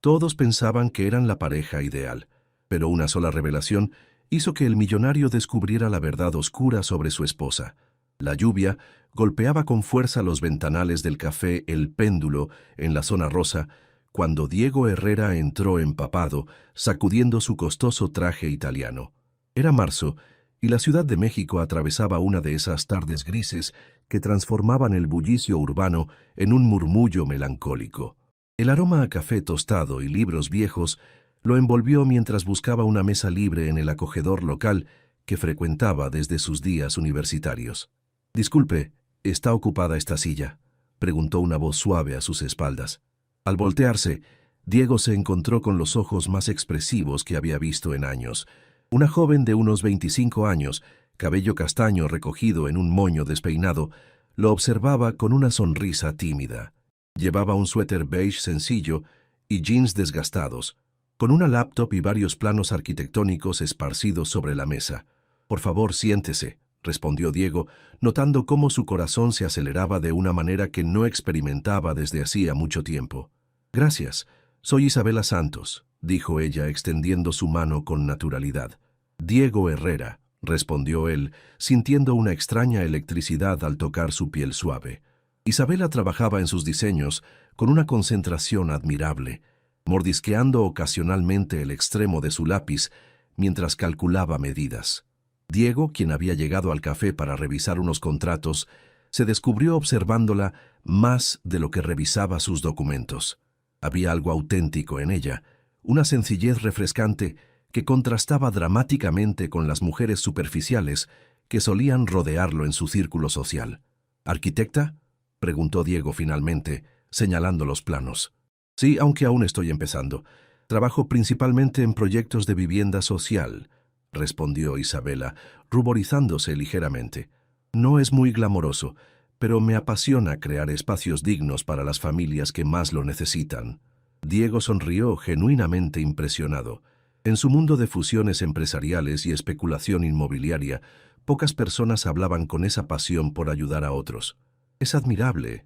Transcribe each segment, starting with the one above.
Todos pensaban que eran la pareja ideal, pero una sola revelación hizo que el millonario descubriera la verdad oscura sobre su esposa. La lluvia golpeaba con fuerza los ventanales del café El Péndulo en la zona rosa cuando Diego Herrera entró empapado, sacudiendo su costoso traje italiano. Era marzo, y la Ciudad de México atravesaba una de esas tardes grises que transformaban el bullicio urbano en un murmullo melancólico. El aroma a café tostado y libros viejos lo envolvió mientras buscaba una mesa libre en el acogedor local que frecuentaba desde sus días universitarios. «Disculpe, ¿está ocupada esta silla?», preguntó una voz suave a sus espaldas. Al voltearse, Diego se encontró con los ojos más expresivos que había visto en años. Una joven de unos 25 años, cabello castaño recogido en un moño despeinado, lo observaba con una sonrisa tímida. Llevaba un suéter beige sencillo y jeans desgastados, con una laptop y varios planos arquitectónicos esparcidos sobre la mesa. «Por favor, siéntese», respondió Diego, notando cómo su corazón se aceleraba de una manera que no experimentaba desde hacía mucho tiempo. «Gracias, soy Isabela Santos», dijo ella extendiendo su mano con naturalidad. «Diego Herrera», respondió él, sintiendo una extraña electricidad al tocar su piel suave. Isabela trabajaba en sus diseños con una concentración admirable, mordisqueando ocasionalmente el extremo de su lápiz mientras calculaba medidas. Diego, quien había llegado al café para revisar unos contratos, se descubrió observándola más de lo que revisaba sus documentos. Había algo auténtico en ella, una sencillez refrescante que contrastaba dramáticamente con las mujeres superficiales que solían rodearlo en su círculo social. «¿Arquitecta?», preguntó Diego finalmente, señalando los planos. «Sí, aunque aún estoy empezando. Trabajo principalmente en proyectos de vivienda social», respondió Isabela, ruborizándose ligeramente. «No es muy glamoroso, pero me apasiona crear espacios dignos para las familias que más lo necesitan». Diego sonrió genuinamente impresionado. En su mundo de fusiones empresariales y especulación inmobiliaria, pocas personas hablaban con esa pasión por ayudar a otros. «Es admirable.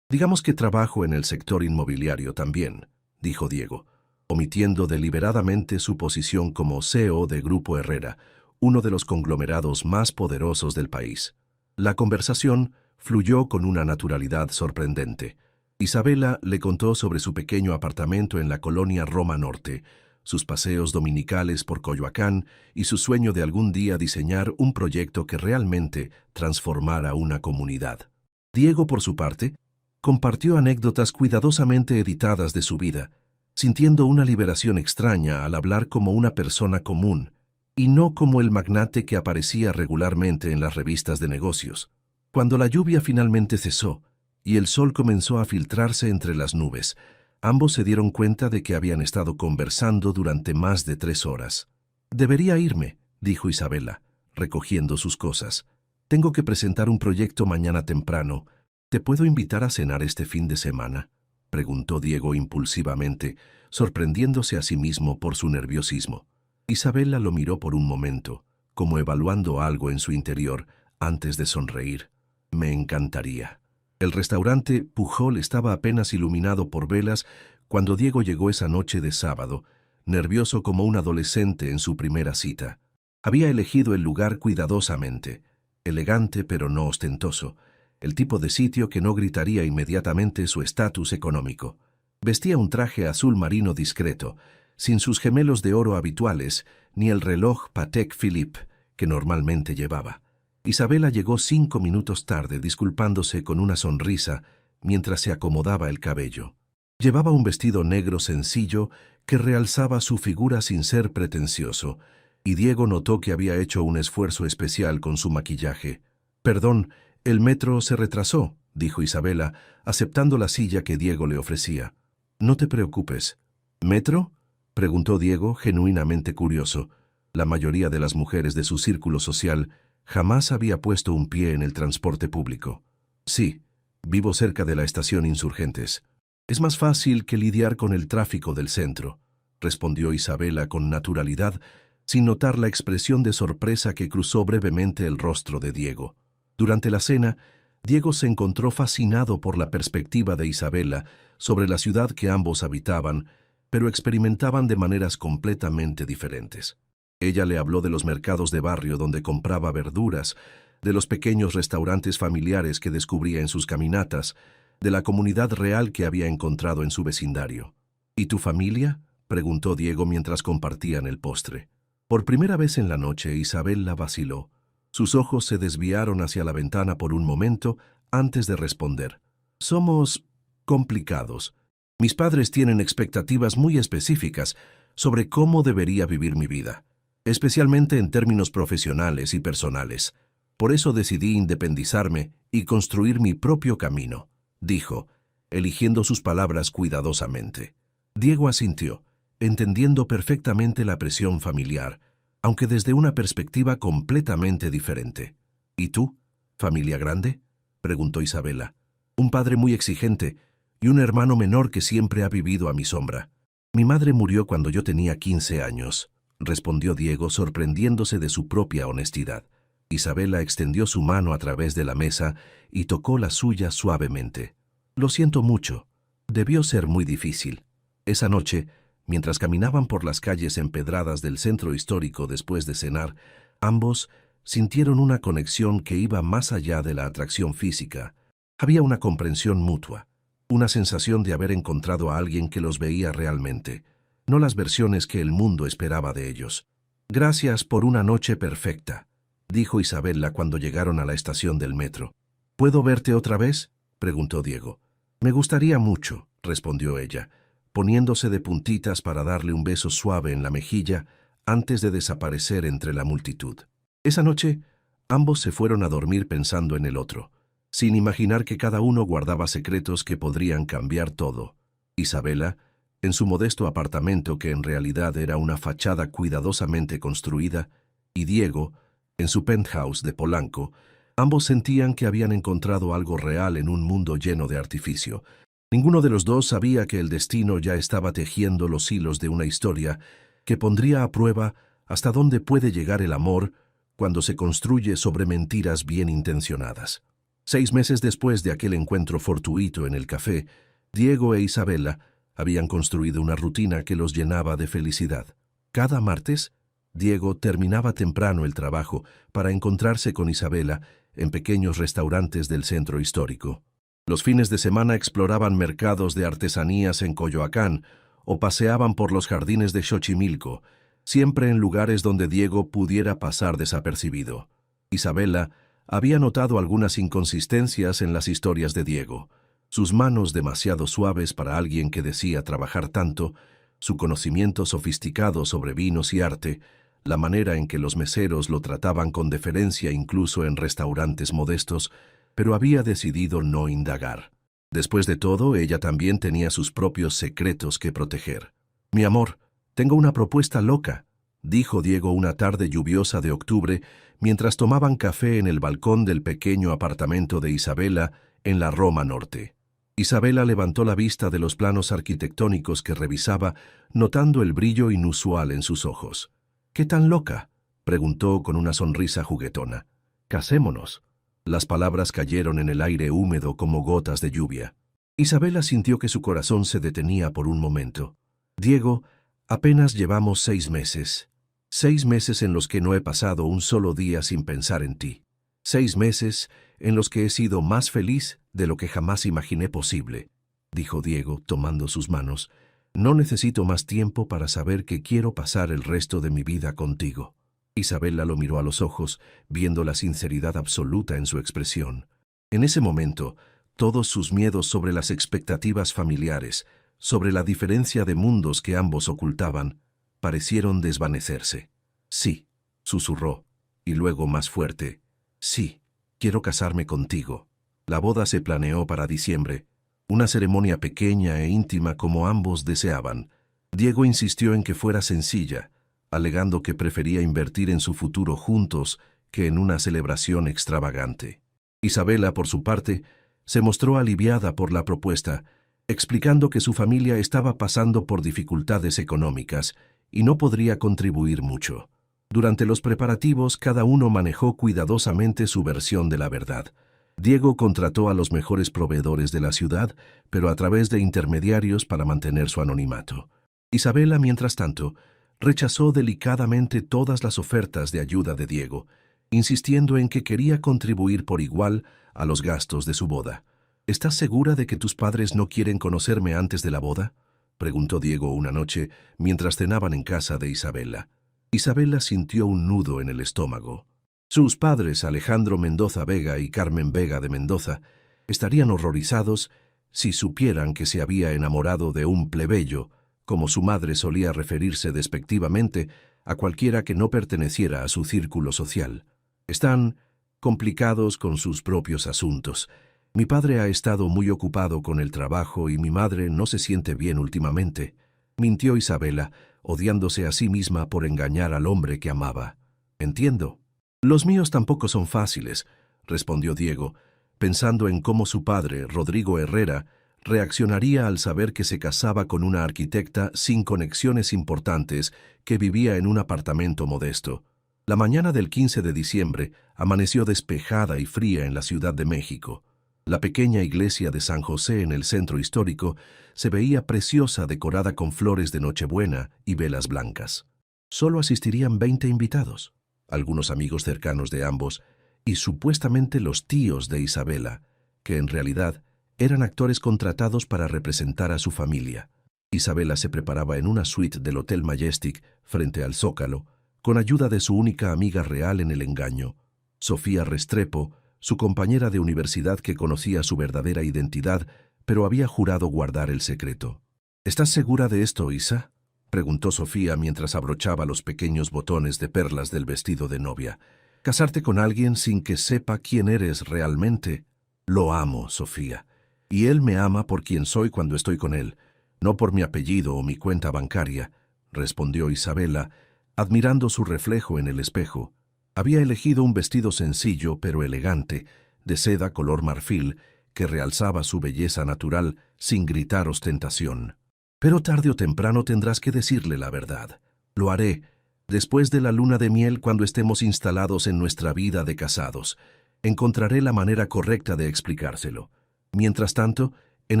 Digamos que trabajo en el sector inmobiliario también», dijo Diego, omitiendo deliberadamente su posición como CEO de Grupo Herrera, uno de los conglomerados más poderosos del país. La conversación fluyó con una naturalidad sorprendente. Isabela le contó sobre su pequeño apartamento en la colonia Roma Norte, sus paseos dominicales por Coyoacán y su sueño de algún día diseñar un proyecto que realmente transformara una comunidad. Diego, por su parte, compartió anécdotas cuidadosamente editadas de su vida, sintiendo una liberación extraña al hablar como una persona común, y no como el magnate que aparecía regularmente en las revistas de negocios. Cuando la lluvia finalmente cesó y el sol comenzó a filtrarse entre las nubes, ambos se dieron cuenta de que habían estado conversando durante más de 3 horas. «Debería irme», dijo Isabela, recogiendo sus cosas. «Tengo que presentar un proyecto mañana temprano. ¿Te puedo invitar a cenar este fin de semana?», preguntó Diego impulsivamente, sorprendiéndose a sí mismo por su nerviosismo. Isabela lo miró por un momento, como evaluando algo en su interior, antes de sonreír. «Me encantaría». El restaurante Pujol estaba apenas iluminado por velas cuando Diego llegó esa noche de sábado, nervioso como un adolescente en su primera cita. Había elegido el lugar cuidadosamente, elegante pero no ostentoso, el tipo de sitio que no gritaría inmediatamente su estatus económico. Vestía un traje azul marino discreto, sin sus gemelos de oro habituales, ni el reloj Patek Philippe que normalmente llevaba. Isabela llegó 5 minutos tarde, disculpándose con una sonrisa mientras se acomodaba el cabello. Llevaba un vestido negro sencillo que realzaba su figura sin ser pretencioso, y Diego notó que había hecho un esfuerzo especial con su maquillaje. «Perdón, el metro se retrasó», dijo Isabela, aceptando la silla que Diego le ofrecía. «No te preocupes». «¿Metro?», preguntó Diego, genuinamente curioso. La mayoría de las mujeres de su círculo social jamás había puesto un pie en el transporte público. «Sí, vivo cerca de la estación Insurgentes. Es más fácil que lidiar con el tráfico del centro», respondió Isabela con naturalidad, sin notar la expresión de sorpresa que cruzó brevemente el rostro de Diego. Durante la cena, Diego se encontró fascinado por la perspectiva de Isabela sobre la ciudad que ambos habitaban, pero experimentaban de maneras completamente diferentes. Ella le habló de los mercados de barrio donde compraba verduras, de los pequeños restaurantes familiares que descubría en sus caminatas, de la comunidad real que había encontrado en su vecindario. ¿Y tu familia?, preguntó Diego mientras compartían el postre. Por primera vez en la noche, Isabela vaciló. Sus ojos se desviaron hacia la ventana por un momento antes de responder. Somos complicados. Mis padres tienen expectativas muy específicas sobre cómo debería vivir mi vida, especialmente en términos profesionales y personales. Por eso decidí independizarme y construir mi propio camino, dijo, eligiendo sus palabras cuidadosamente. Diego asintió, entendiendo perfectamente la presión familiar, aunque desde una perspectiva completamente diferente. ¿Y tú? ¿Familia grande?, preguntó Isabela. Un padre muy exigente y un hermano menor que siempre ha vivido a mi sombra. Mi madre murió cuando yo tenía 15 años, respondió Diego, sorprendiéndose de su propia honestidad. Isabela extendió su mano a través de la mesa y tocó la suya suavemente. Lo siento mucho. Debió ser muy difícil. Esa noche, mientras caminaban por las calles empedradas del centro histórico después de cenar, ambos sintieron una conexión que iba más allá de la atracción física. Había una comprensión mutua, una sensación de haber encontrado a alguien que los veía realmente, no las versiones que el mundo esperaba de ellos. Gracias por una noche perfecta, dijo Isabela cuando llegaron a la estación del metro. ¿Puedo verte otra vez?, preguntó Diego. Me gustaría mucho, respondió ella, poniéndose de puntitas para darle un beso suave en la mejilla antes de desaparecer entre la multitud. Esa noche, ambos se fueron a dormir pensando en el otro, sin imaginar que cada uno guardaba secretos que podrían cambiar todo. Isabela, en su modesto apartamento que en realidad era una fachada cuidadosamente construida, y Diego, en su penthouse de Polanco, ambos sentían que habían encontrado algo real en un mundo lleno de artificio. Ninguno de los dos sabía que el destino ya estaba tejiendo los hilos de una historia que pondría a prueba hasta dónde puede llegar el amor cuando se construye sobre mentiras bien intencionadas. 6 meses después de aquel encuentro fortuito en el café, Diego e Isabela habían construido una rutina que los llenaba de felicidad. Cada martes, Diego terminaba temprano el trabajo para encontrarse con Isabela en pequeños restaurantes del centro histórico. Los fines de semana exploraban mercados de artesanías en Coyoacán o paseaban por los jardines de Xochimilco, siempre en lugares donde Diego pudiera pasar desapercibido. Isabela había notado algunas inconsistencias en las historias de Diego, sus manos demasiado suaves para alguien que decía trabajar tanto, su conocimiento sofisticado sobre vinos y arte, la manera en que los meseros lo trataban con deferencia incluso en restaurantes modestos, pero había decidido no indagar. Después de todo, ella también tenía sus propios secretos que proteger. «Mi amor, tengo una propuesta loca», dijo Diego una tarde lluviosa de octubre mientras tomaban café en el balcón del pequeño apartamento de Isabela en la Roma Norte. Isabela levantó la vista de los planos arquitectónicos que revisaba, notando el brillo inusual en sus ojos. «¿Qué tan loca?», preguntó con una sonrisa juguetona. «Casémonos». Las palabras cayeron en el aire húmedo como gotas de lluvia. Isabela sintió que su corazón se detenía por un momento. «Diego, apenas llevamos 6 meses. 6 meses en los que no he pasado un solo día sin pensar en ti. 6 meses en los que he sido más feliz de lo que jamás imaginé posible», dijo Diego, tomando sus manos. «No necesito más tiempo para saber que quiero pasar el resto de mi vida contigo». Isabela lo miró a los ojos, viendo la sinceridad absoluta en su expresión. En ese momento, todos sus miedos sobre las expectativas familiares, sobre la diferencia de mundos que ambos ocultaban, parecieron desvanecerse. «Sí», susurró, y luego más fuerte. «Sí, quiero casarme contigo». La boda se planeó para diciembre, una ceremonia pequeña e íntima como ambos deseaban. Diego insistió en que fuera sencilla, alegando que prefería invertir en su futuro juntos que en una celebración extravagante. Isabela, por su parte, se mostró aliviada por la propuesta, explicando que su familia estaba pasando por dificultades económicas y no podría contribuir mucho. Durante los preparativos, cada uno manejó cuidadosamente su versión de la verdad. Diego contrató a los mejores proveedores de la ciudad, pero a través de intermediarios para mantener su anonimato. Isabela, mientras tanto, rechazó delicadamente todas las ofertas de ayuda de Diego, insistiendo en que quería contribuir por igual a los gastos de su boda. ¿Estás segura de que tus padres no quieren conocerme antes de la boda?, preguntó Diego una noche mientras cenaban en casa de Isabela. Isabela sintió un nudo en el estómago. Sus padres, Alejandro Mendoza Vega y Carmen Vega de Mendoza, estarían horrorizados si supieran que se había enamorado de un plebeyo, como su madre solía referirse despectivamente a cualquiera que no perteneciera a su círculo social. Están complicados con sus propios asuntos. Mi padre ha estado muy ocupado con el trabajo y mi madre no se siente bien últimamente, mintió Isabela, odiándose a sí misma por engañar al hombre que amaba. Entiendo. Los míos tampoco son fáciles, respondió Diego, pensando en cómo su padre, Rodrigo Herrera, reaccionaría al saber que se casaba con una arquitecta sin conexiones importantes que vivía en un apartamento modesto. La mañana del 15 de diciembre amaneció despejada y fría en la Ciudad de México. La pequeña iglesia de San José en el centro histórico se veía preciosa, decorada con flores de Nochebuena y velas blancas. Solo asistirían 20 invitados, algunos amigos cercanos de ambos, y supuestamente los tíos de Isabela, que en realidad eran actores contratados para representar a su familia. Isabela se preparaba en una suite del Hotel Majestic frente al Zócalo, con ayuda de su única amiga real en el engaño, Sofía Restrepo, su compañera de universidad que conocía su verdadera identidad, pero había jurado guardar el secreto. ¿Estás segura de esto, Isa?, preguntó Sofía mientras abrochaba los pequeños botones de perlas del vestido de novia. ¿Casarte con alguien sin que sepa quién eres realmente? Lo amo, Sofía, y él me ama por quien soy cuando estoy con él, no por mi apellido o mi cuenta bancaria, respondió Isabela, admirando su reflejo en el espejo. Había elegido un vestido sencillo pero elegante, de seda color marfil, que realzaba su belleza natural sin gritar ostentación. Pero tarde o temprano tendrás que decirle la verdad. Lo haré, después de la luna de miel, cuando estemos instalados en nuestra vida de casados. Encontraré la manera correcta de explicárselo. Mientras tanto, en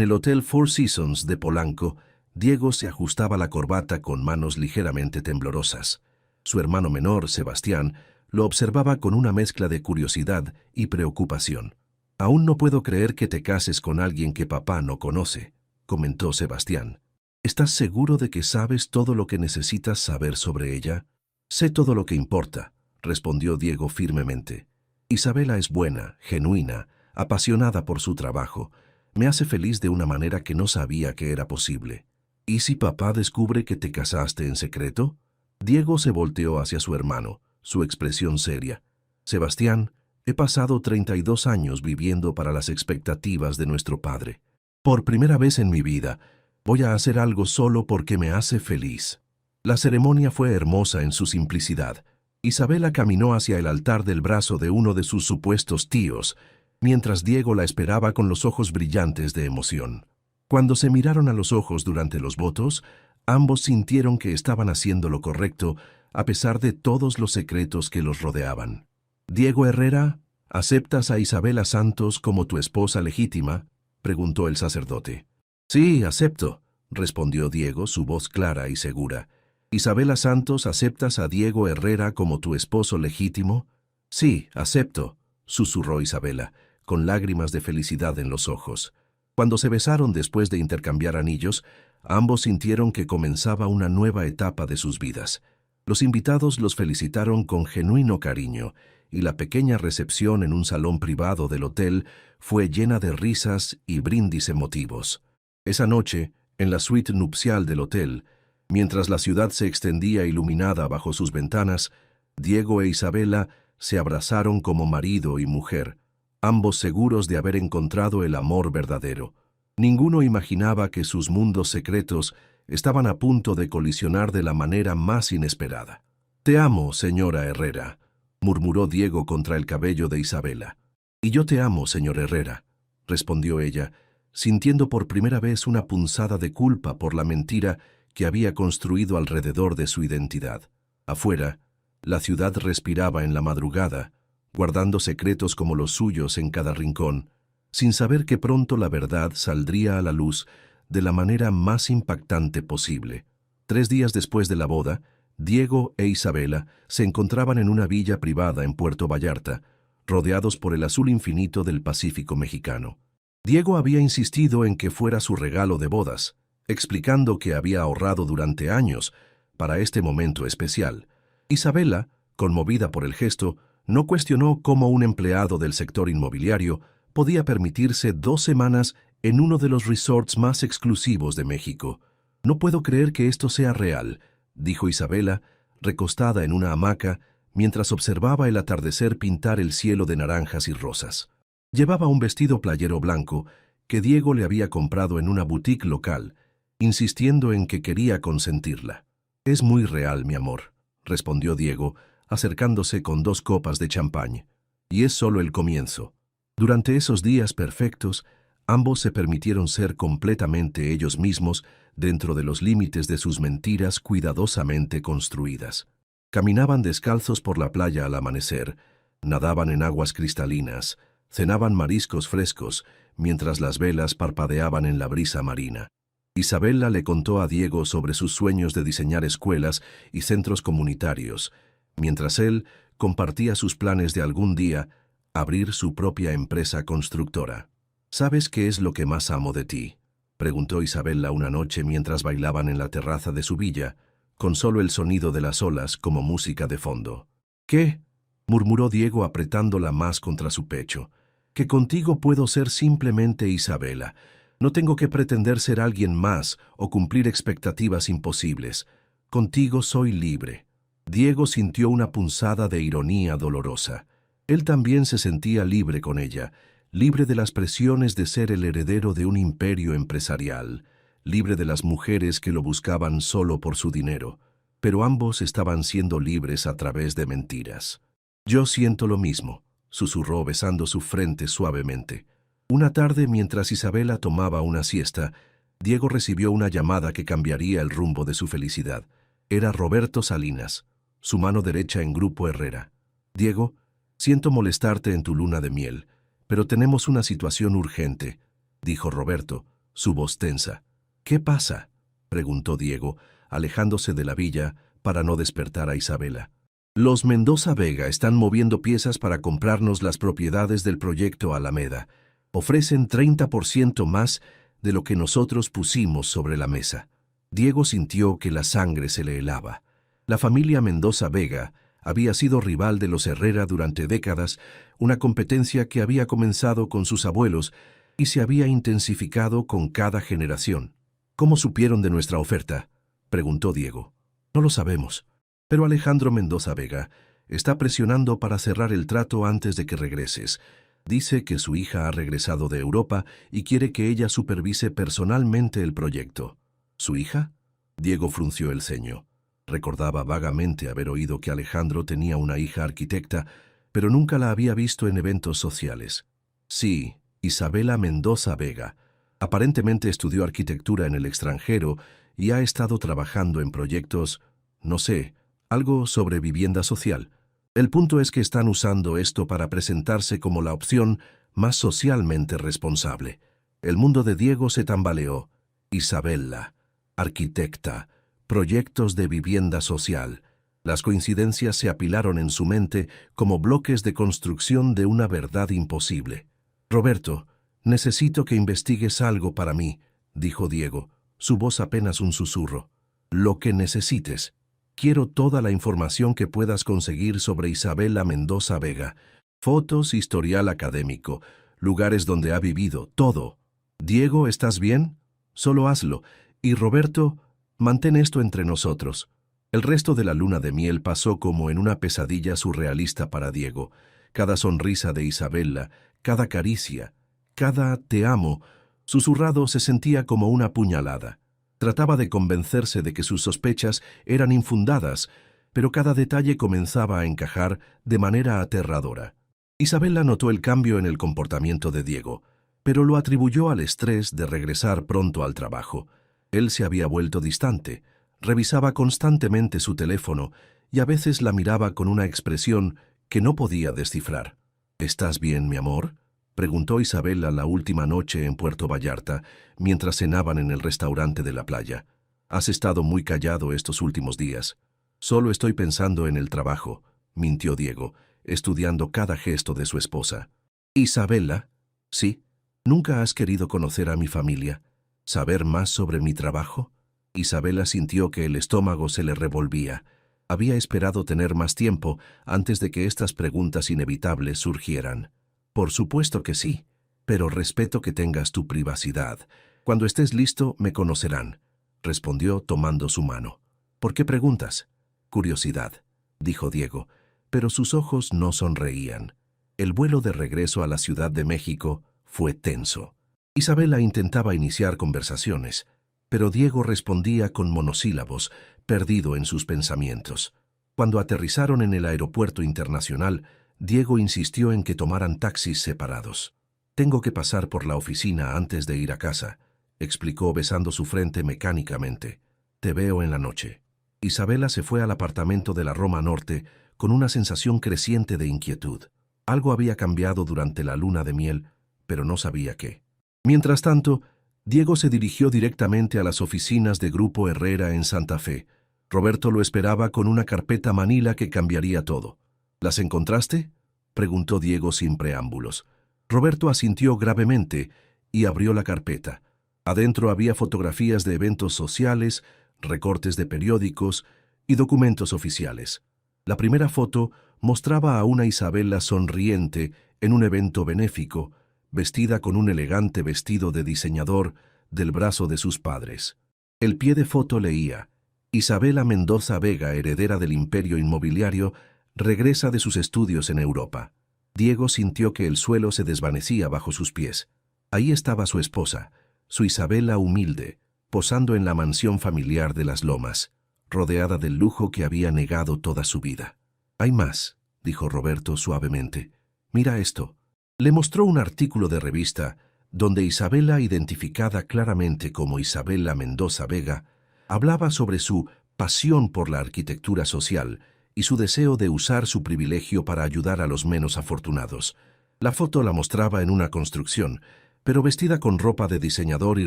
el Hotel Four Seasons de Polanco, Diego se ajustaba la corbata con manos ligeramente temblorosas. Su hermano menor, Sebastián, lo observaba con una mezcla de curiosidad y preocupación. «Aún no puedo creer que te cases con alguien que papá no conoce», comentó Sebastián. «¿Estás seguro de que sabes todo lo que necesitas saber sobre ella?» «Sé todo lo que importa», respondió Diego firmemente. «Isabela es buena, genuina, apasionada por su trabajo. Me hace feliz de una manera que no sabía que era posible». «¿Y si papá descubre que te casaste en secreto?» Diego se volteó hacia su hermano, su expresión seria. «Sebastián, he pasado 32 años viviendo para las expectativas de nuestro padre. Por primera vez en mi vida, voy a hacer algo solo porque me hace feliz». La ceremonia fue hermosa en su simplicidad. Isabela caminó hacia el altar del brazo de uno de sus supuestos tíos, mientras Diego la esperaba con los ojos brillantes de emoción. Cuando se miraron a los ojos durante los votos, ambos sintieron que estaban haciendo lo correcto a pesar de todos los secretos que los rodeaban. «Diego Herrera, ¿aceptas a Isabela Santos como tu esposa legítima?», preguntó el sacerdote. «Sí, acepto», respondió Diego, su voz clara y segura. «Isabela Santos, ¿aceptas a Diego Herrera como tu esposo legítimo?» «Sí, acepto», susurró Isabela, con lágrimas de felicidad en los ojos. Cuando se besaron después de intercambiar anillos, ambos sintieron que comenzaba una nueva etapa de sus vidas. Los invitados los felicitaron con genuino cariño, y la pequeña recepción en un salón privado del hotel fue llena de risas y brindis emotivos. Esa noche, en la suite nupcial del hotel, mientras la ciudad se extendía iluminada bajo sus ventanas, Diego e Isabela se abrazaron como marido y mujer, ambos seguros de haber encontrado el amor verdadero. Ninguno imaginaba que sus mundos secretos estaban a punto de colisionar de la manera más inesperada. «Te amo, señora Herrera», murmuró Diego contra el cabello de Isabela. «Y yo te amo, señor Herrera», respondió ella, sintiendo por primera vez una punzada de culpa por la mentira que había construido alrededor de su identidad. Afuera, la ciudad respiraba en la madrugada, guardando secretos como los suyos en cada rincón, sin saber que pronto la verdad saldría a la luz de la manera más impactante posible. 3 días después de la boda, Diego e Isabela se encontraban en una villa privada en Puerto Vallarta, rodeados por el azul infinito del Pacífico mexicano. Diego había insistido en que fuera su regalo de bodas, explicando que había ahorrado durante años para este momento especial. Isabela, conmovida por el gesto, no cuestionó cómo un empleado del sector inmobiliario podía permitirse 2 semanas en uno de los resorts más exclusivos de México. «No puedo creer que esto sea real», dijo Isabela, recostada en una hamaca, mientras observaba el atardecer pintar el cielo de naranjas y rosas. Llevaba un vestido playero blanco que Diego le había comprado en una boutique local, insistiendo en que quería consentirla. «Es muy real, mi amor», respondió Diego, acercándose con 2 copas de champán. «Y es solo el comienzo». Durante esos días perfectos, ambos se permitieron ser completamente ellos mismos dentro de los límites de sus mentiras cuidadosamente construidas. Caminaban descalzos por la playa al amanecer, nadaban en aguas cristalinas, cenaban mariscos frescos, mientras las velas parpadeaban en la brisa marina. Isabela le contó a Diego sobre sus sueños de diseñar escuelas y centros comunitarios, mientras él compartía sus planes de algún día abrir su propia empresa constructora. «¿Sabes qué es lo que más amo de ti?», preguntó Isabela una noche mientras bailaban en la terraza de su villa, con solo el sonido de las olas como música de fondo. «¿Qué?», murmuró Diego apretándola más contra su pecho. «Que contigo puedo ser simplemente Isabela. No tengo que pretender ser alguien más o cumplir expectativas imposibles. Contigo soy libre». Diego sintió una punzada de ironía dolorosa. Él también se sentía libre con ella, libre de las presiones de ser el heredero de un imperio empresarial, libre de las mujeres que lo buscaban solo por su dinero, pero ambos estaban siendo libres a través de mentiras. «Yo siento lo mismo», susurró besando su frente suavemente. Una tarde, mientras Isabela tomaba una siesta, Diego recibió una llamada que cambiaría el rumbo de su felicidad. Era Roberto Salinas, su mano derecha en Grupo Herrera. «Diego, siento molestarte en tu luna de miel, pero tenemos una situación urgente», dijo Roberto, su voz tensa. «¿Qué pasa?», preguntó Diego, alejándose de la villa para no despertar a Isabela. «Los Mendoza Vega están moviendo piezas para comprarnos las propiedades del proyecto Alameda. Ofrecen 30% más de lo que nosotros pusimos sobre la mesa». Diego sintió que la sangre se le helaba. La familia Mendoza Vega había sido rival de los Herrera durante décadas, una competencia que había comenzado con sus abuelos y se había intensificado con cada generación. «¿Cómo supieron de nuestra oferta?», preguntó Diego. «No lo sabemos, pero Alejandro Mendoza Vega está presionando para cerrar el trato antes de que regreses. Dice que su hija ha regresado de Europa y quiere que ella supervise personalmente el proyecto». «¿Su hija?», Diego frunció el ceño. Recordaba vagamente haber oído que Alejandro tenía una hija arquitecta, pero nunca la había visto en eventos sociales. «Sí, Isabela Mendoza Vega. Aparentemente estudió arquitectura en el extranjero y ha estado trabajando en proyectos, no sé, algo sobre vivienda social. El punto es que están usando esto para presentarse como la opción más socialmente responsable». El mundo de Diego se tambaleó. Isabela, arquitecta, proyectos de vivienda social. Las coincidencias se apilaron en su mente como bloques de construcción de una verdad imposible. «Roberto, necesito que investigues algo para mí», dijo Diego, su voz apenas un susurro. «Lo que necesites. Quiero toda la información que puedas conseguir sobre Isabela Mendoza Vega. Fotos, historial académico, lugares donde ha vivido, todo. Diego, ¿estás bien? Solo hazlo. Y Roberto, mantén esto entre nosotros». El resto de la luna de miel pasó como en una pesadilla surrealista para Diego. Cada sonrisa de Isabela, cada caricia, cada «te amo», susurrado se sentía como una puñalada. Trataba de convencerse de que sus sospechas eran infundadas, pero cada detalle comenzaba a encajar de manera aterradora. Isabela notó el cambio en el comportamiento de Diego, pero lo atribuyó al estrés de regresar pronto al trabajo. Él se había vuelto distante, revisaba constantemente su teléfono y a veces la miraba con una expresión que no podía descifrar. ¿Estás bien, mi amor?, preguntó Isabela la última noche en Puerto Vallarta, mientras cenaban en el restaurante de la playa. Has estado muy callado estos últimos días. Solo estoy pensando en el trabajo, mintió Diego, estudiando cada gesto de su esposa. Isabela, sí, ¿nunca has querido conocer a mi familia? ¿Saber más sobre mi trabajo? Isabela sintió que el estómago se le revolvía. Había esperado tener más tiempo antes de que estas preguntas inevitables surgieran. Por supuesto que sí, pero respeto que tengas tu privacidad. Cuando estés listo, me conocerán, respondió tomando su mano. ¿Por qué preguntas? Curiosidad, dijo Diego, pero sus ojos no sonreían. El vuelo de regreso a la Ciudad de México fue tenso. Isabela intentaba iniciar conversaciones, pero Diego respondía con monosílabos, perdido en sus pensamientos. Cuando aterrizaron en el aeropuerto internacional, Diego insistió en que tomaran taxis separados. Tengo que pasar por la oficina antes de ir a casa, explicó besando su frente mecánicamente. Te veo en la noche. Isabela se fue al apartamento de la Roma Norte con una sensación creciente de inquietud. Algo había cambiado durante la luna de miel, pero no sabía qué. Mientras tanto, Diego se dirigió directamente a las oficinas de Grupo Herrera en Santa Fe. Roberto lo esperaba con una carpeta manila que cambiaría todo. ¿Las encontraste?, preguntó Diego sin preámbulos. Roberto asintió gravemente y abrió la carpeta. Adentro había fotografías de eventos sociales, recortes de periódicos y documentos oficiales. La primera foto mostraba a una Isabela sonriente en un evento benéfico, vestida con un elegante vestido de diseñador del brazo de sus padres. El pie de foto leía: Isabela Mendoza Vega, heredera del imperio inmobiliario, regresa de sus estudios en Europa. Diego sintió que el suelo se desvanecía bajo sus pies. Ahí estaba su esposa, su Isabela humilde, posando en la mansión familiar de Las Lomas, rodeada del lujo que había negado toda su vida. Hay más, dijo Roberto suavemente. Mira esto. Le mostró un artículo de revista donde Isabela, identificada claramente como Isabela Mendoza Vega, hablaba sobre su pasión por la arquitectura social y su deseo de usar su privilegio para ayudar a los menos afortunados. La foto la mostraba en una construcción, pero vestida con ropa de diseñador y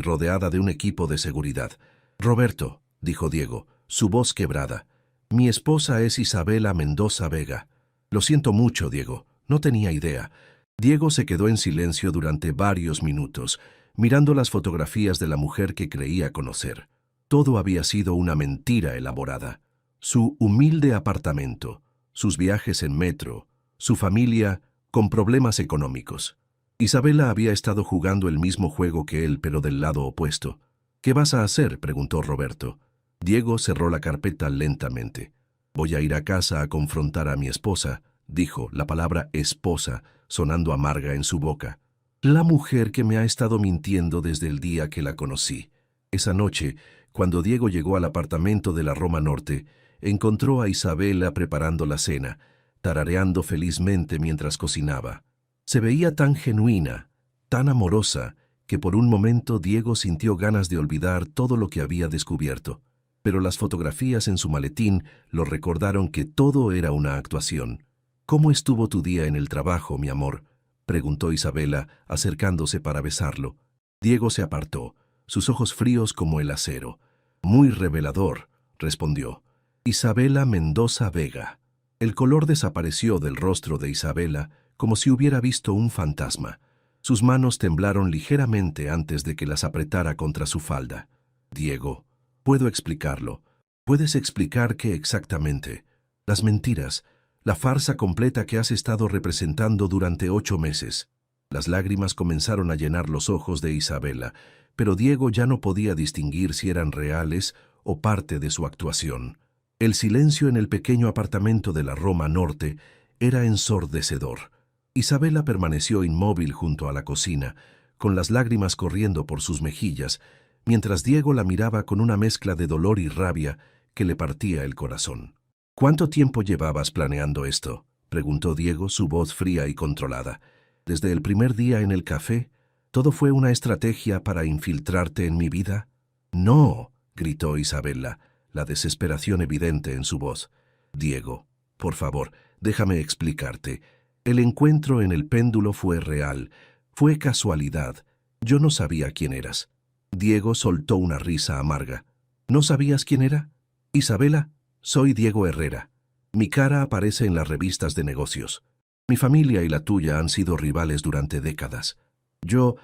rodeada de un equipo de seguridad. Roberto, dijo Diego, su voz quebrada, mi esposa es Isabela Mendoza Vega. Lo siento mucho, Diego, no tenía idea. Diego se quedó en silencio durante varios minutos, mirando las fotografías de la mujer que creía conocer. Todo había sido una mentira elaborada. Su humilde apartamento, sus viajes en metro, su familia con problemas económicos. Isabela había estado jugando el mismo juego que él, pero del lado opuesto. ¿Qué vas a hacer?, preguntó Roberto. Diego cerró la carpeta lentamente. Voy a ir a casa a confrontar a mi esposa, dijo, la palabra esposa sonando amarga en su boca. La mujer que me ha estado mintiendo desde el día que la conocí. Esa noche, cuando Diego llegó al apartamento de la Roma Norte, encontró a Isabela preparando la cena, tarareando felizmente mientras cocinaba. Se veía tan genuina, tan amorosa, que por un momento Diego sintió ganas de olvidar todo lo que había descubierto. Pero las fotografías en su maletín lo recordaron que todo era una actuación. ¿Cómo estuvo tu día en el trabajo, mi amor?, preguntó Isabela, acercándose para besarlo. Diego se apartó, sus ojos fríos como el acero. Muy revelador, respondió. Isabela Mendoza Vega. El color desapareció del rostro de Isabela como si hubiera visto un fantasma. Sus manos temblaron ligeramente antes de que las apretara contra su falda. Diego, puedo explicarlo. ¿Puedes explicar qué exactamente? Las mentiras, la farsa completa que has estado representando durante 8 meses. Las lágrimas comenzaron a llenar los ojos de Isabela, pero Diego ya no podía distinguir si eran reales o parte de su actuación. El silencio en el pequeño apartamento de la Roma Norte era ensordecedor. Isabela permaneció inmóvil junto a la cocina, con las lágrimas corriendo por sus mejillas, mientras Diego la miraba con una mezcla de dolor y rabia que le partía el corazón. ¿Cuánto tiempo llevabas planeando esto?, preguntó Diego, su voz fría y controlada. ¿Desde el primer día en el café? ¿Todo fue una estrategia para infiltrarte en mi vida? No, gritó Isabela, la desesperación evidente en su voz. Diego, Por favor, déjame explicarte. El encuentro en el péndulo fue real. Fue casualidad. Yo no sabía quién eras. Diego soltó una risa amarga. ¿No sabías quién era? Isabela, soy Diego Herrera. Mi cara aparece en las revistas de negocios. Mi familia y la tuya han sido rivales durante décadas. Yo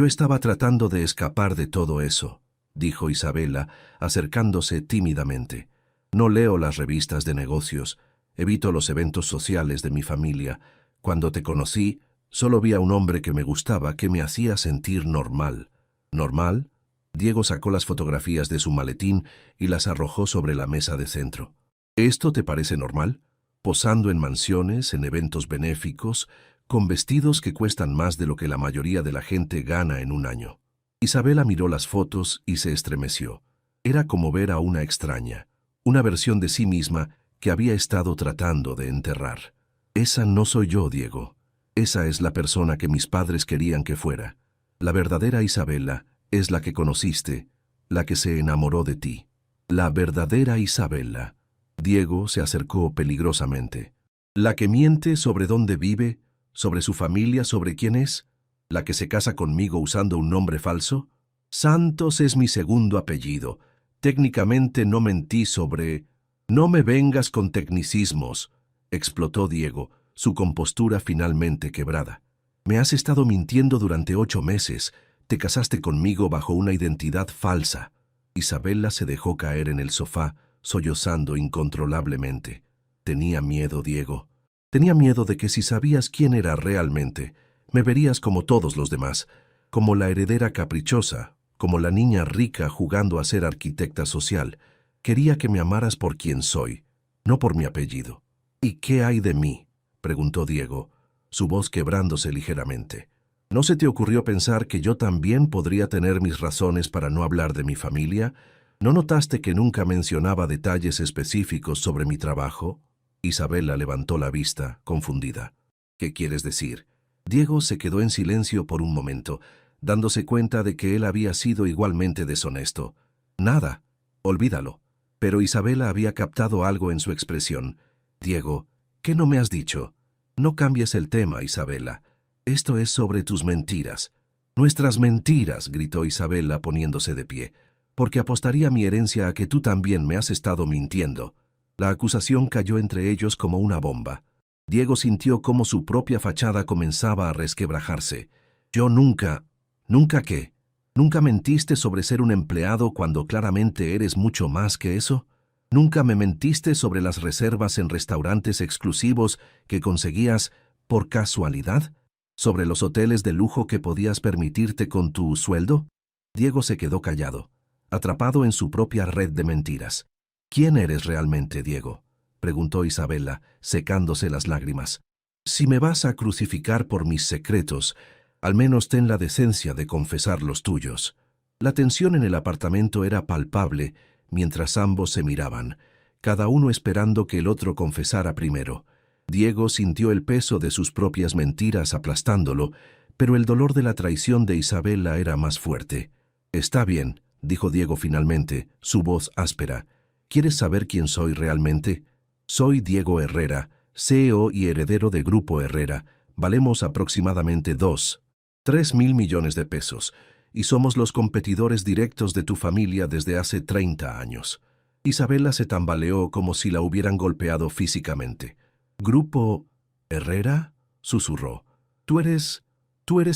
estaba tratando de escapar de todo eso, dijo Isabela, acercándose tímidamente. No leo las revistas de negocios, evito los eventos sociales de mi familia. Cuando te conocí, solo vi a un hombre que me gustaba, que me hacía sentir normal. ¿Normal? Diego sacó las fotografías de su maletín y las arrojó sobre la mesa de centro. ¿Esto te parece normal? Posando en mansiones, en eventos benéficos, con vestidos que cuestan más de lo que la mayoría de la gente gana en un año. Isabela miró las fotos y se estremeció. Era como ver a una extraña, una versión de sí misma que había estado tratando de enterrar. Esa no soy yo, Diego. Esa es la persona que mis padres querían que fuera. La verdadera Isabela es la que conociste, la que se enamoró de ti. La verdadera Isabela. Diego se acercó peligrosamente. La que miente sobre dónde vive, sobre su familia, sobre quién es. La que se casa conmigo usando un nombre falso. Santos es mi segundo apellido. Técnicamente no mentí sobre... No me vengas con tecnicismos, explotó Diego, su compostura finalmente quebrada. Me has estado mintiendo durante 8 meses. Te casaste conmigo bajo una identidad falsa. Isabela se dejó caer en el sofá, sollozando incontrolablemente. Tenía miedo, Diego. Tenía miedo de que si sabías quién era realmente, me verías como todos los demás, como la heredera caprichosa, como la niña rica jugando a ser arquitecta social. Quería que me amaras por quien soy, no por mi apellido. ¿Y qué hay de mí?, preguntó Diego, su voz quebrándose ligeramente. ¿No se te ocurrió pensar que yo también podría tener mis razones para no hablar de mi familia? ¿No notaste que nunca mencionaba detalles específicos sobre mi trabajo? Isabela levantó la vista, confundida. ¿Qué quieres decir? Diego se quedó en silencio por un momento, dándose cuenta de que él había sido igualmente deshonesto. Nada, olvídalo. Pero Isabela había captado algo en su expresión. Diego, ¿qué no me has dicho? No cambies el tema, Isabela. Esto es sobre tus mentiras. Nuestras mentiras, gritó Isabela poniéndose de pie, porque apostaría mi herencia a que tú también me has estado mintiendo. La acusación cayó entre ellos como una bomba. Diego sintió cómo su propia fachada comenzaba a resquebrajarse. Yo nunca... ¿Nunca qué? ¿Nunca mentiste sobre ser un empleado cuando claramente eres mucho más que eso? ¿Nunca me mentiste sobre las reservas en restaurantes exclusivos que conseguías por casualidad? ¿Sobre los hoteles de lujo que podías permitirte con tu sueldo? Diego se quedó callado, atrapado en su propia red de mentiras. ¿Quién eres realmente, Diego?, preguntó Isabela, secándose las lágrimas. Si me vas a crucificar por mis secretos, al menos ten la decencia de confesar los tuyos. La tensión en el apartamento era palpable mientras ambos se miraban, cada uno esperando que el otro confesara primero. Diego sintió el peso de sus propias mentiras aplastándolo, pero el dolor de la traición de Isabela era más fuerte. Está bien, dijo Diego finalmente, su voz áspera. ¿Quieres saber quién soy realmente? Soy Diego Herrera, CEO y heredero de Grupo Herrera. Valemos aproximadamente 3.000 millones de pesos, y somos los competidores directos de tu familia desde hace 30 años. Isabela se tambaleó como si la hubieran golpeado físicamente. ¿Grupo Herrera?, susurró. Tú eres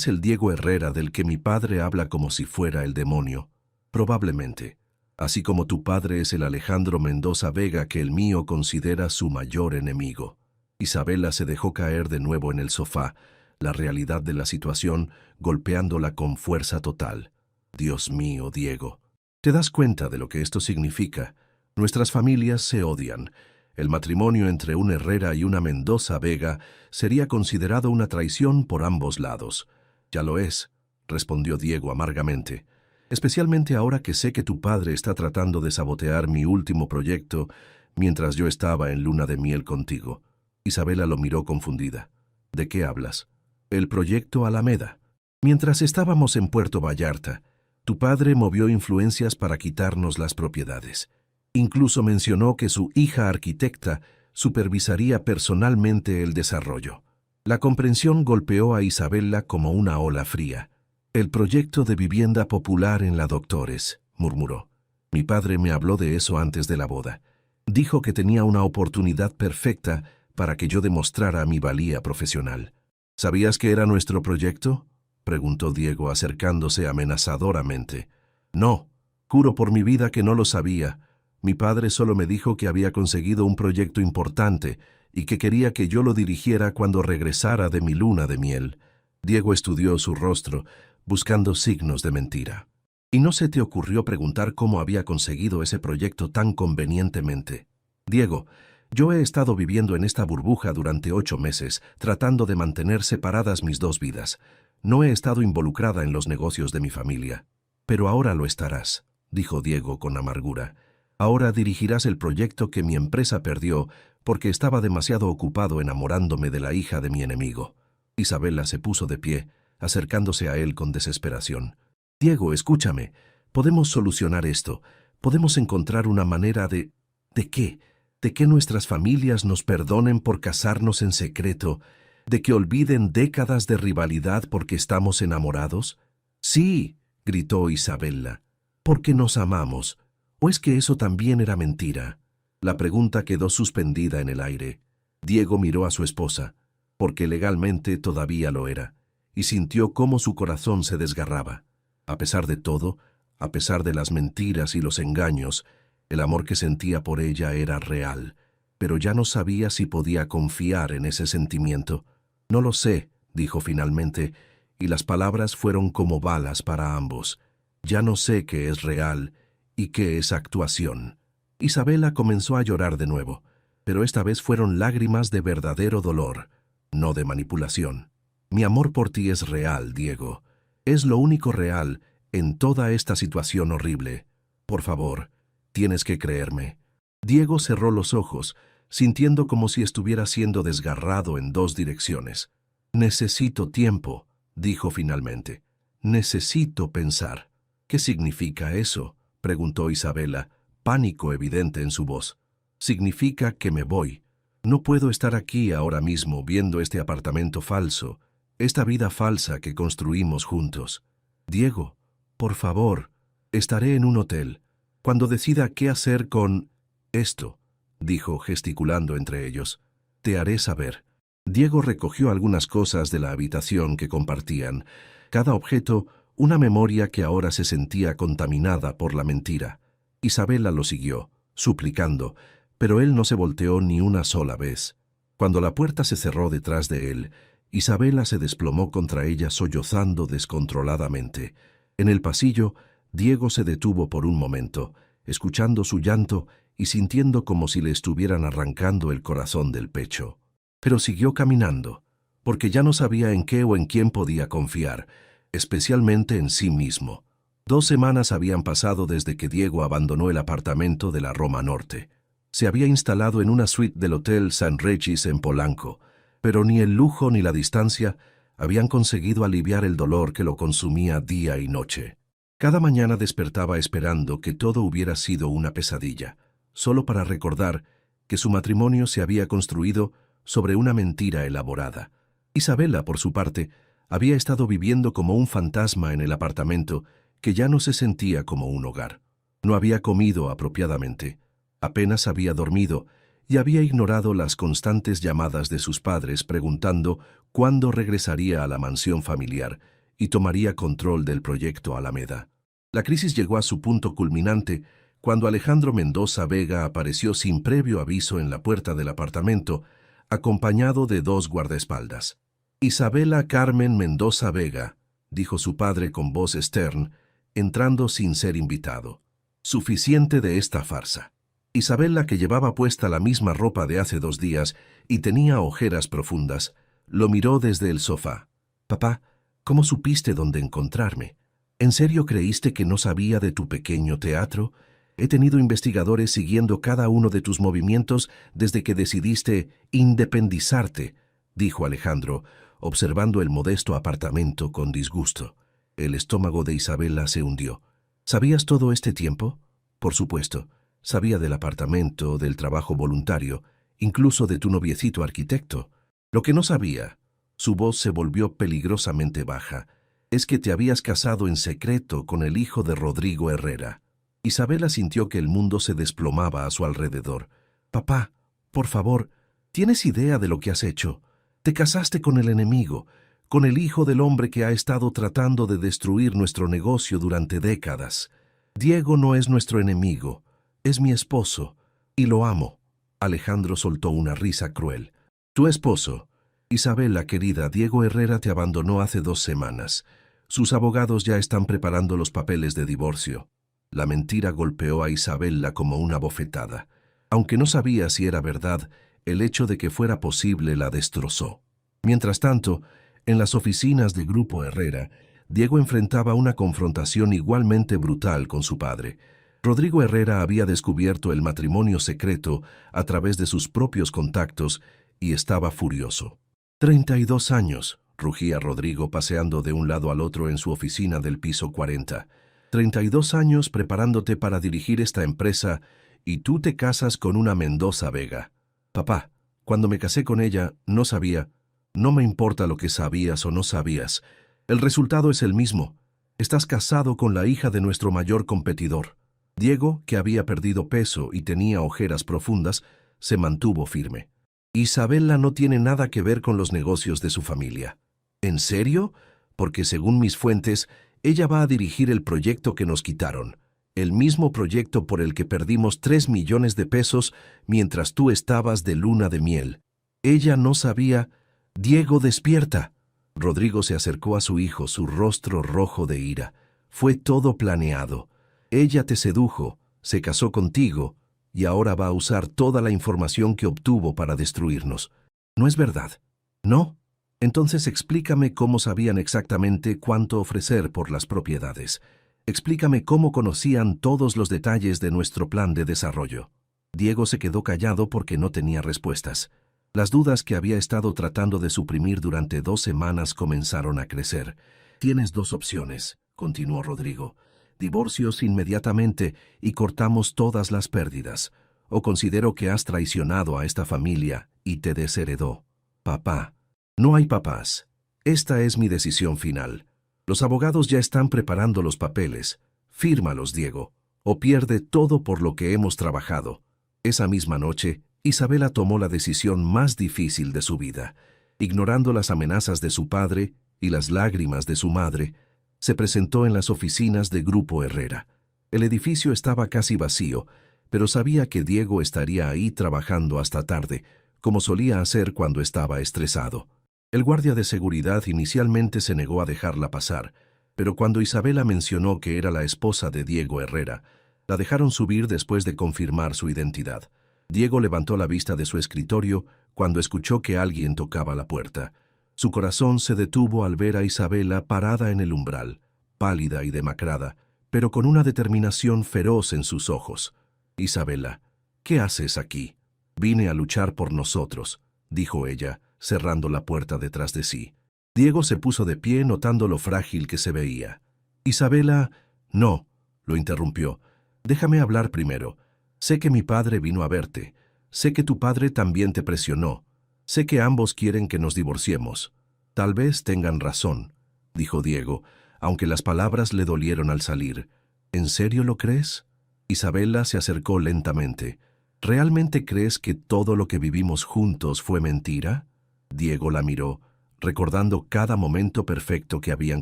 el Diego Herrera del que mi padre habla como si fuera el demonio. Probablemente. Así como tu padre es el Alejandro Mendoza Vega que el mío considera su mayor enemigo. Isabela se dejó caer de nuevo en el sofá, la realidad de la situación golpeándola con fuerza total. Dios mío, Diego. ¿Te das cuenta de lo que esto significa? Nuestras familias se odian. El matrimonio entre un Herrera y una Mendoza Vega sería considerado una traición por ambos lados. Ya lo es, respondió Diego amargamente. Especialmente ahora que sé que tu padre está tratando de sabotear mi último proyecto mientras yo estaba en luna de miel contigo. Isabela lo miró confundida. ¿De qué hablas? El proyecto Alameda. Mientras estábamos en Puerto Vallarta, tu padre movió influencias para quitarnos las propiedades. Incluso mencionó que su hija arquitecta supervisaría personalmente el desarrollo. La comprensión golpeó a Isabella como una ola fría. «El proyecto de vivienda popular en la Doctores», murmuró. «Mi padre me habló de eso antes de la boda. Dijo que tenía una oportunidad perfecta para que yo demostrara mi valía profesional». «¿Sabías que era nuestro proyecto?», preguntó Diego acercándose amenazadoramente. «No, juro por mi vida que no lo sabía. Mi padre solo me dijo que había conseguido un proyecto importante y que quería que yo lo dirigiera cuando regresara de mi luna de miel». Diego estudió su rostro, buscando signos de mentira. «¿Y no se te ocurrió preguntar cómo había conseguido ese proyecto tan convenientemente?» «Diego, yo he estado viviendo en esta burbuja durante 8 meses, tratando de mantener separadas mis dos vidas. No he estado involucrada en los negocios de mi familia». «Pero ahora lo estarás», dijo Diego con amargura. «Ahora dirigirás el proyecto que mi empresa perdió porque estaba demasiado ocupado enamorándome de la hija de mi enemigo». Isabella se puso de pie, acercándose a él con desesperación. «Diego, escúchame. Podemos solucionar esto. Podemos encontrar una manera de... ¿De qué? ¿De que nuestras familias nos perdonen por casarnos en secreto? ¿De que olviden décadas de rivalidad porque estamos enamorados?» «Sí», gritó Isabella. «Porque nos amamos. ¿O es que eso también era mentira?» La pregunta quedó suspendida en el aire. Diego miró a su esposa, porque legalmente todavía lo era, y sintió cómo su corazón se desgarraba. A pesar de todo, a pesar de las mentiras y los engaños, el amor que sentía por ella era real, pero ya no sabía si podía confiar en ese sentimiento. «No lo sé», dijo finalmente, y las palabras fueron como balas para ambos. «Ya no sé qué es real y qué es actuación». Isabella comenzó a llorar de nuevo, pero esta vez fueron lágrimas de verdadero dolor, no de manipulación. «Mi amor por ti es real, Diego. Es lo único real en toda esta situación horrible. Por favor, tienes que creerme». Diego cerró los ojos, sintiendo como si estuviera siendo desgarrado en 2 direcciones. «Necesito tiempo», dijo finalmente. «Necesito pensar». «¿Qué significa eso?», preguntó Isabella, pánico evidente en su voz. «Significa que me voy. No puedo estar aquí ahora mismo viendo este apartamento falso, esta vida falsa que construimos juntos. Diego, por favor, estaré en un hotel. Cuando decida qué hacer con esto», dijo gesticulando entre ellos, «te haré saber». Diego recogió algunas cosas de la habitación que compartían, cada objeto una memoria que ahora se sentía contaminada por la mentira. Isabella lo siguió, suplicando, pero él no se volteó ni una sola vez. Cuando la puerta se cerró detrás de él, Isabella se desplomó contra ella sollozando descontroladamente. En el pasillo, Diego se detuvo por un momento, escuchando su llanto y sintiendo como si le estuvieran arrancando el corazón del pecho. Pero siguió caminando, porque ya no sabía en qué o en quién podía confiar, especialmente en sí mismo. 2 semanas habían pasado desde que Diego abandonó el apartamento de la Roma Norte. Se había instalado en una suite del Hotel St. Regis en Polanco, pero ni el lujo ni la distancia habían conseguido aliviar el dolor que lo consumía día y noche. Cada mañana despertaba esperando que todo hubiera sido una pesadilla, solo para recordar que su matrimonio se había construido sobre una mentira elaborada. Isabella, por su parte, había estado viviendo como un fantasma en el apartamento que ya no se sentía como un hogar. No había comido apropiadamente, apenas había dormido y había ignorado las constantes llamadas de sus padres preguntando cuándo regresaría a la mansión familiar y tomaría control del proyecto Alameda. La crisis llegó a su punto culminante cuando Alejandro Mendoza Vega apareció sin previo aviso en la puerta del apartamento, acompañado de 2 guardaespaldas. «Isabella Carmen Mendoza Vega», dijo su padre con voz stern, entrando sin ser invitado. «Suficiente de esta farsa». Isabella, que llevaba puesta la misma ropa de hace 2 días y tenía ojeras profundas, lo miró desde el sofá. «Papá, ¿cómo supiste dónde encontrarme? ¿En serio creíste que no sabía de tu pequeño teatro? He tenido investigadores siguiendo cada uno de tus movimientos desde que decidiste independizarte», dijo Alejandro, observando el modesto apartamento con disgusto. El estómago de Isabella se hundió. «¿Sabías todo este tiempo?». «Por supuesto. Sabía del apartamento, del trabajo voluntario. incluso de tu noviecito arquitecto. Lo que no sabía, su voz se volvió peligrosamente baja, es que te habías casado en secreto con el hijo de Rodrigo Herrera. Isabela sintió que el mundo se desplomaba a su alrededor. Papá, por favor, ¿tienes idea de lo que has hecho? Te casaste con el enemigo, con el hijo del hombre que ha estado tratando de destruir nuestro negocio durante décadas. Diego no es nuestro enemigo, es mi esposo, y lo amo. Alejandro soltó una risa cruel. Tu esposo. Isabela, querida, Diego Herrera te abandonó hace 2 semanas. Sus abogados ya están preparando los papeles de divorcio. La mentira golpeó a Isabela como una bofetada. Aunque no sabía si era verdad, el hecho de que fuera posible la destrozó. Mientras tanto, en las oficinas de Grupo Herrera, Diego enfrentaba una confrontación igualmente brutal con su padre. Rodrigo Herrera había descubierto el matrimonio secreto a través de sus propios contactos y estaba furioso. 32 años, rugía Rodrigo paseando de un lado al otro en su oficina del piso 40. 32 años preparándote para dirigir esta empresa y tú te casas con una Mendoza Vega. Papá, cuando me casé con ella, no sabía. No me importa lo que sabías o no sabías. El resultado es el mismo. Estás casado con la hija de nuestro mayor competidor. Diego, que había perdido peso y tenía ojeras profundas, se mantuvo firme. Isabela no tiene nada que ver con los negocios de su familia. ¿En serio? Porque según mis fuentes, ella va a dirigir el proyecto que nos quitaron. El mismo proyecto por el que perdimos 3 millones de pesos mientras tú estabas de luna de miel. Ella no sabía. Diego, despierta. Rodrigo se acercó a su hijo, su rostro rojo de ira. Fue todo planeado. Ella te sedujo, se casó contigo, y ahora va a usar toda la información que obtuvo para destruirnos. ¿No es verdad? ¿No? Entonces explícame cómo sabían exactamente cuánto ofrecer por las propiedades. Explícame cómo conocían todos los detalles de nuestro plan de desarrollo. Diego se quedó callado porque no tenía respuestas. Las dudas que había estado tratando de suprimir durante 2 semanas comenzaron a crecer. Tienes 2 opciones, continuó Rodrigo. Divorcios inmediatamente y cortamos todas las pérdidas. O considero que has traicionado a esta familia y te desheredó. Papá. No hay papás. Esta es mi decisión final. Los abogados ya están preparando los papeles. Fírmalos, Diego, o pierde todo por lo que hemos trabajado. Esa misma noche, Isabela tomó la decisión más difícil de su vida. Ignorando las amenazas de su padre y las lágrimas de su madre, se presentó en las oficinas de Grupo Herrera. El edificio estaba casi vacío, pero sabía que Diego estaría ahí trabajando hasta tarde, como solía hacer cuando estaba estresado. El guardia de seguridad inicialmente se negó a dejarla pasar, pero cuando Isabela mencionó que era la esposa de Diego Herrera, la dejaron subir después de confirmar su identidad. Diego levantó la vista de su escritorio cuando escuchó que alguien tocaba la puerta. Su corazón se detuvo al ver a Isabela parada en el umbral, pálida y demacrada, pero con una determinación feroz en sus ojos. Isabela, ¿qué haces aquí? Vine a luchar por nosotros, dijo ella, cerrando la puerta detrás de sí. Diego se puso de pie notando lo frágil que se veía. Isabela, no, lo interrumpió. Déjame hablar primero. Sé que mi padre vino a verte. Sé que tu padre también te presionó. Sé que ambos quieren que nos divorciemos. Tal vez tengan razón, dijo Diego, aunque las palabras le dolieron al salir. ¿En serio lo crees? Isabela se acercó lentamente. ¿Realmente crees que todo lo que vivimos juntos fue mentira? Diego la miró, recordando cada momento perfecto que habían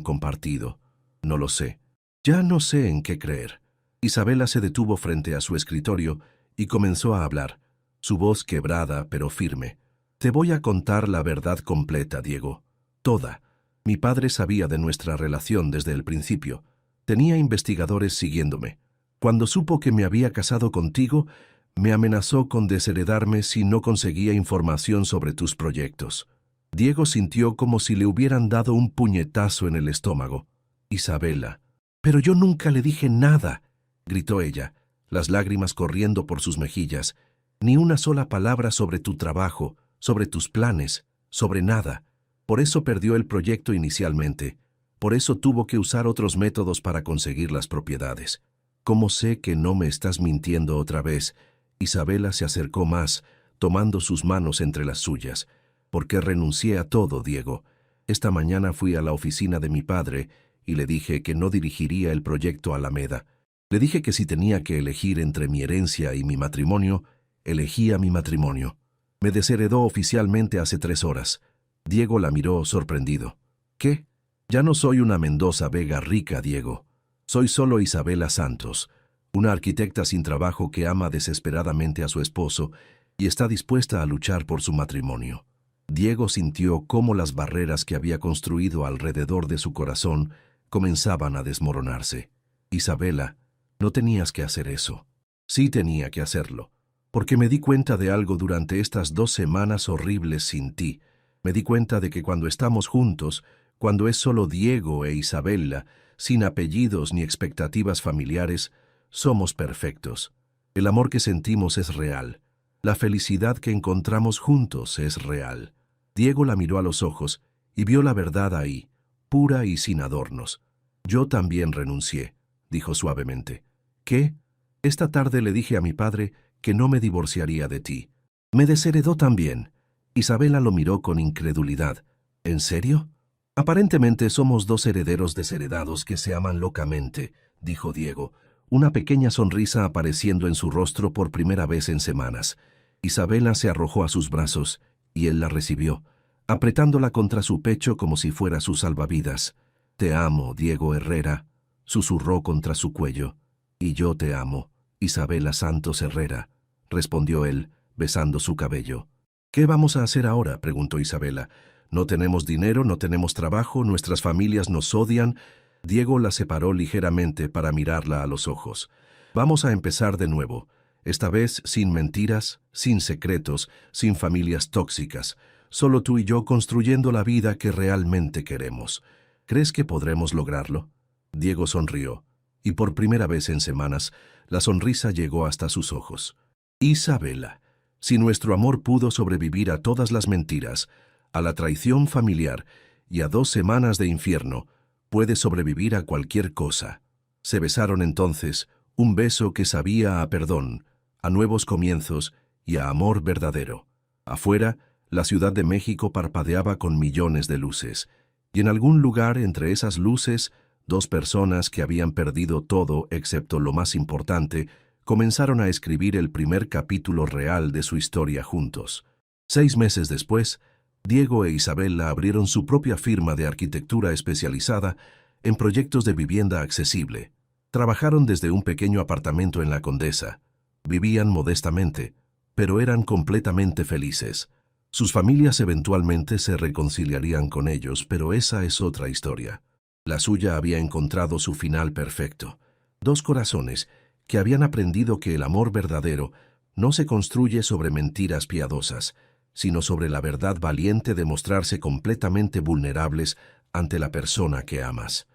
compartido. No lo sé. Ya no sé en qué creer. Isabela se detuvo frente a su escritorio y comenzó a hablar, su voz quebrada pero firme. Te voy a contar la verdad completa, Diego. Toda. Mi padre sabía de nuestra relación desde el principio. Tenía investigadores siguiéndome. Cuando supo que me había casado contigo, me amenazó con desheredarme si no conseguía información sobre tus proyectos. Diego sintió como si le hubieran dado un puñetazo en el estómago. Isabela. Pero yo nunca le dije nada, gritó ella, las lágrimas corriendo por sus mejillas. Ni una sola palabra sobre tu trabajo, sobre tus planes, sobre nada. Por eso perdió el proyecto inicialmente. Por eso tuvo que usar otros métodos para conseguir las propiedades. ¿Cómo sé que no me estás mintiendo otra vez? Isabela se acercó más, tomando sus manos entre las suyas. «Porque renuncié a todo, Diego. Esta mañana fui a la oficina de mi padre y le dije que no dirigiría el proyecto Alameda. Le dije que si tenía que elegir entre mi herencia y mi matrimonio, elegía mi matrimonio. Me desheredó oficialmente hace 3 horas». Diego la miró sorprendido. «¿Qué? Ya no soy una Mendoza Vega rica, Diego. Soy solo Isabela Santos, una arquitecta sin trabajo que ama desesperadamente a su esposo y está dispuesta a luchar por su matrimonio». Diego sintió cómo las barreras que había construido alrededor de su corazón comenzaban a desmoronarse. «Isabela, no tenías que hacer eso». «Sí tenía que hacerlo, porque me di cuenta de algo durante estas 2 semanas horribles sin ti. Me di cuenta de que cuando estamos juntos, cuando es solo Diego e Isabela, sin apellidos ni expectativas familiares, somos perfectos. El amor que sentimos es real. La felicidad que encontramos juntos es real». Diego la miró a los ojos y vio la verdad ahí, pura y sin adornos. «Yo también renuncié», dijo suavemente. «¿Qué? Esta tarde le dije a mi padre que no me divorciaría de ti. Me desheredó también». Isabela lo miró con incredulidad. «¿En serio?» «Aparentemente somos 2 herederos desheredados que se aman locamente», dijo Diego, una pequeña sonrisa apareciendo en su rostro por primera vez en semanas. Isabela se arrojó a sus brazos y él la recibió, apretándola contra su pecho como si fuera su salvavidas. «Te amo, Diego Herrera», susurró contra su cuello. «Y yo te amo, Isabela Santos Herrera», respondió él, besando su cabello. «¿Qué vamos a hacer ahora?», preguntó Isabela. «No tenemos dinero, no tenemos trabajo, nuestras familias nos odian». Diego la separó ligeramente para mirarla a los ojos. «Vamos a empezar de nuevo. Esta vez sin mentiras, sin secretos, sin familias tóxicas. Solo tú y yo construyendo la vida que realmente queremos. ¿Crees que podremos lograrlo?». Diego sonrió, y por primera vez en semanas, la sonrisa llegó hasta sus ojos. «Isabela, si nuestro amor pudo sobrevivir a todas las mentiras, a la traición familiar y a 2 semanas de infierno, puede sobrevivir a cualquier cosa». Se besaron entonces, un beso que sabía a perdón, a nuevos comienzos y a amor verdadero. Afuera, la Ciudad de México parpadeaba con millones de luces, y en algún lugar entre esas luces, 2 personas que habían perdido todo excepto lo más importante, comenzaron a escribir el primer capítulo real de su historia juntos. 6 meses después, Diego e Isabela abrieron su propia firma de arquitectura especializada en proyectos de vivienda accesible. Trabajaron desde un pequeño apartamento en La Condesa. Vivían modestamente, pero eran completamente felices. Sus familias eventualmente se reconciliarían con ellos, pero esa es otra historia. La suya había encontrado su final perfecto. 2 corazones que habían aprendido que el amor verdadero no se construye sobre mentiras piadosas, sino sobre la verdad valiente de mostrarse completamente vulnerables ante la persona que amas.